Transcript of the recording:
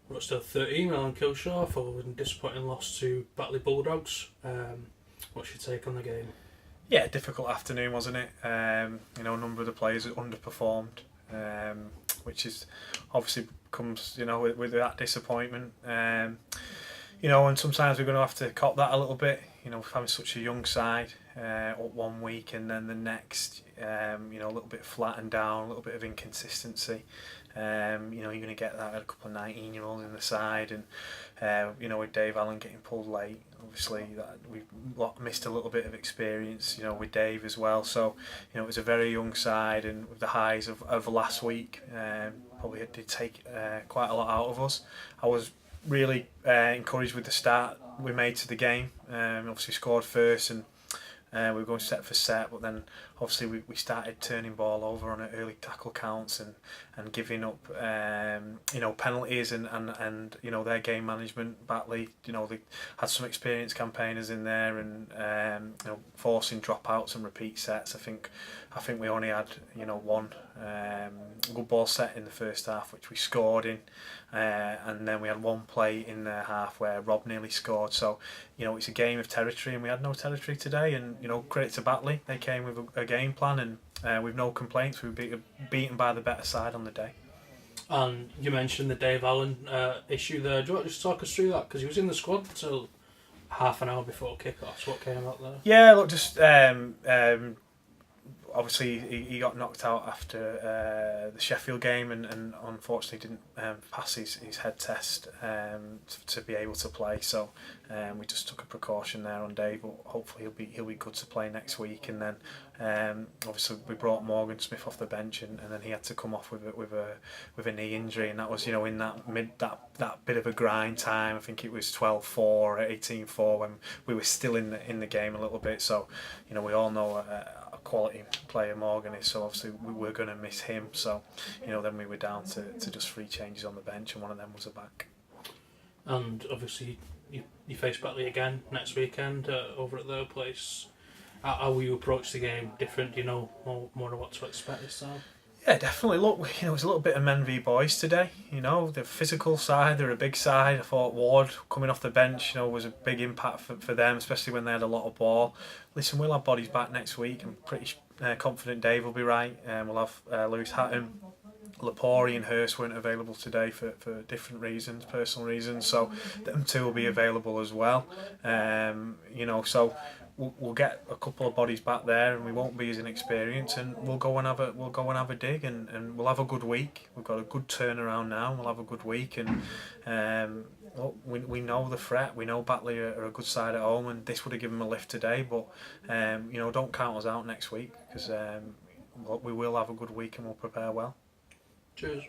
We're still 13 on Kilshaw following a disappointing loss to Batley Bulldogs. What's your take on the game? Yeah, difficult afternoon, wasn't it? A number of the players underperformed, which is obviously comes with that disappointment. And sometimes we're going to have to cop that a little bit. Having such a young side up 1 week and then the next, a little bit flat and down, a little bit of inconsistency. You're going to get that with a couple of 19-year-olds in the side, and with Dave Allen getting pulled late, obviously that we missed a little bit of experience, with Dave as well. So, it was a very young side, and with the highs of last week, probably it did take quite a lot out of us. I was really encouraged with the start we made to the game. Obviously scored first, and we were going set for set, but then obviously we started turning ball over on early tackle counts and giving up penalties and their game management. Batley, they had some experienced campaigners in there, and forcing dropouts and repeat sets. I think we only had one good ball set in the first half, which we scored in, and then we had one play in the half where Rob nearly scored. So it's a game of territory, and we had no territory today. And credit to Batley, they came with a game plan, and with no complaints, we were beaten by the better side on the day. And you mentioned the Dave Allen issue there. Do you want to just talk us through that? Because he was in the squad until half an hour before kick-off. So what came about there? Yeah, look, just obviously he got knocked out after the Sheffield game, and unfortunately didn't pass his head test to be able to play. So we just took a precaution there on Dave, but hopefully he'll be good to play next week. And then obviously we brought Morgan Smith off the bench, and then he had to come off with a knee injury, and that was in that bit of a grind time. I think it was 12-4, 18-4 when we were still in the game a little bit. So we all know a quality player Morgan is, so obviously we were going to miss him. So then we were down to just 3 changes on the bench, and one of them was a back. And obviously you face Batley again next weekend over at their place. How will you approach the game different? Do you know more of what to expect this time? Yeah, definitely. Look, it was a little bit of men v boys today. The physical side, they're a big side. I thought Ward coming off the bench, was a big impact for them, especially when they had a lot of ball. Listen, we'll have bodies back next week. I'm pretty confident Dave will be right. We'll have Lewis Hatton. Lapori and Hurst weren't available today for different reasons, personal reasons. So them two will be available as well. So we'll get a couple of bodies back there, and we won't be as inexperienced, and we'll go and have a dig, and we'll have a good week. We've got a good turnaround now, and we'll have a good week. And we know the threat. We know Batley are a good side at home, and this would have given them a lift today. But don't count us out next week, because we will have a good week and we'll prepare well. Cheers.